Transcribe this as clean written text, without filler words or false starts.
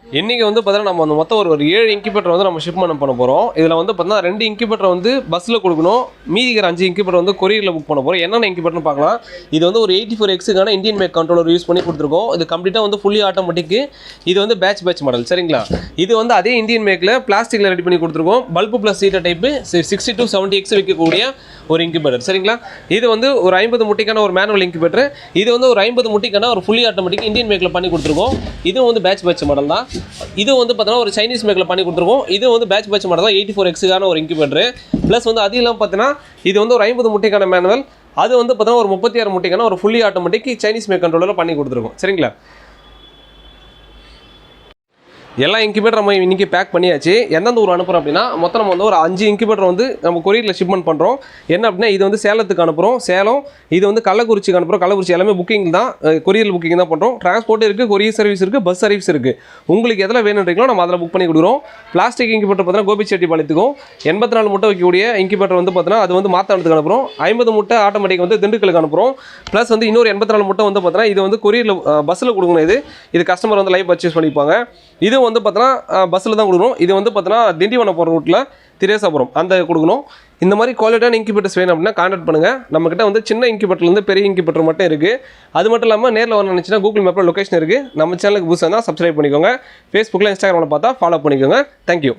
இன்றைக்கி வந்து பார்த்தீங்கன்னா நம்ம வந்து மொத்தம் ஒரு 7 இன்குபேட்டர் வந்து நம்ம ஷிப்மெண்ட் பண்ண போகிறோம். இதில் வந்து பார்த்தீங்கன்னா 2 இன்குபேட்டர் வந்து பஸ்ஸில் கொடுக்கணும். மீதி இருக்கிற 5 இன்குபேட்டர் வந்து கொரியரில் புக் பண்ண போகிறோம். என்னென்ன இன்குபேட்டர்னு பார்க்கலாம். இது வந்து ஒரு 84Xக்கான இந்தியன் மேக் கண்ட்ரோலர் யூஸ் பண்ணி கொடுத்துருக்கோம். இது கம்ப்ளீட்டாக வந்து ஃபுல்லி ஆட்டோமேட்டிக். இது வந்து பேட்ச் மாடல் சரிங்களா. இது வந்து அதே இந்தியன் மேக்கில் பிளாஸ்டிக்கில் ரெடி பண்ணி கொடுத்துருக்கோம். Bulb plus heater type 60 to 70X வைக்கக்கூடிய ஒரு இன்குபேட்டர் சரிங்களா. இது வந்து ஒரு 50 முட்டிக்கான ஒரு மேனுவல் இன்குபேட்டர். இது வந்து ஒரு 50 முட்டிக்கான ஒரு ஃபுல்லி ஆட்டோமேட்டிக் இந்தியன் மேக்கில் பண்ணி கொடுத்துருக்கோம். இதுவும் வந்து பேட்ச் மாடல் தான். இது வந்து பார்த்தீங்கன்னா ஒரு சைனீஸ் மேக்கில் பண்ணி கொடுத்துருக்கோம். இது வந்து பேட்ச் மாடல் தான் 84Xக்கான ஒரு இன்குபேட்டர். ப்ளஸ் வந்து அது இல்லாமல் பார்த்தீங்கன்னா இது வந்து ஒரு 50 முட்டிக்கான மேனுவல். அது வந்து பார்த்தீங்கன்னா ஒரு 36 முட்டிக்கான ஒரு ஃபுல்லி ஆட்டோமேட்டிக் சைனீஸ் மேக் கண்ட்ரோலரில் பண்ணி கொடுத்துருக்கோம் சரிங்களா. எல்லா இன்குபேட்டர் நம்ம இன்றைக்கி பேக் பண்ணியாச்சு. எந்தெந்த ஊர் அனுப்புகிறோம் அப்படின்னா மொத்தம் நம்ம வந்து ஒரு 5 இன்குபேட்டர் வந்து நம்ம கொரியரில் ஷிப்மெண்ட் பண்ணுறோம். என்ன அப்படின்னா இது வந்து சேலத்துக்கு அனுப்புகிறோம். சேலம் இது வந்து கள்ளக்குறிச்சிக்கு அனுப்புகிறோம். கள்ளக்குறிச்சி எல்லாமே புக்கிங் தான், கொரியரில் புக்கிங் தான் பண்ணுறோம். டிரான்ஸ்போர்ட் இருக்குது, கொரியர் சர்வீஸ் இருக்குது, பஸ் சர்வீஸ் இருக்குது. உங்களுக்கு எதில் வேணுன்றீங்களோ நம்ம அதில் புக் பண்ணி கொடுக்குறோம். பிளாஸ்டிக் இன்குபேட்டர் பார்த்தீங்கன்னா கோபிச்செட்டிப்பாளையத்துக்கும் 84 முட்டை வைக்கக்கூடிய இன்குபேட்டர் வந்து பார்த்தீங்கன்னா அது வந்து மாத்தாண்டத்துக்கு அனுப்புகிறோம். 50 முட்டை ஆட்டோமேட்டிக் வந்து திண்டுக்கலுக்கு அனுப்புகிறோம். ப்ளஸ் வந்து இன்னொரு 84 முட்டை வந்து பார்த்தீங்கன்னா இது வந்து கொரியரில் பஸ்ஸில் கொடுக்கணும். இது கஸ்டமர் வந்து லைவ் பர்ச்சேஸ் பண்ணிப்பாங்க. இது வந்து பார்த்தீங்கன்னா பஸ்ஸில் தான் கொடுக்கணும். இது வந்து பார்த்தீங்கன்னா திண்டிவனம் போகிற ரூட்டில் திரேசாபுரம் அந்த கொடுக்கணும். இந்த மாதிரி குவாலிட்டியான இன்குபேட்டர்ஸ் வேணும் அப்படின்னா கான்டாக்ட் பண்ணுங்கள். நம்மக்கிட்ட வந்து சின்ன இன்குபேட்டர்லேருந்து பெரிய இன்குபேட்டர் மட்டும் இருக்குது. அது மட்டும் இல்லாமல் நேரில் வர நினச்சினா கூகுள் மேப்பில் லொக்கேஷன் இருக்குது. நம்ம சேனலுக்கு புதுசாக தான் சப்ஸ்கிரைப் பண்ணிக்கோங்க. ஃபேஸ்புக்கில் இன்ஸ்டாகிராமில் பார்த்தா ஃபாலோ பண்ணிக்கோங்க. தேங்க்யூ.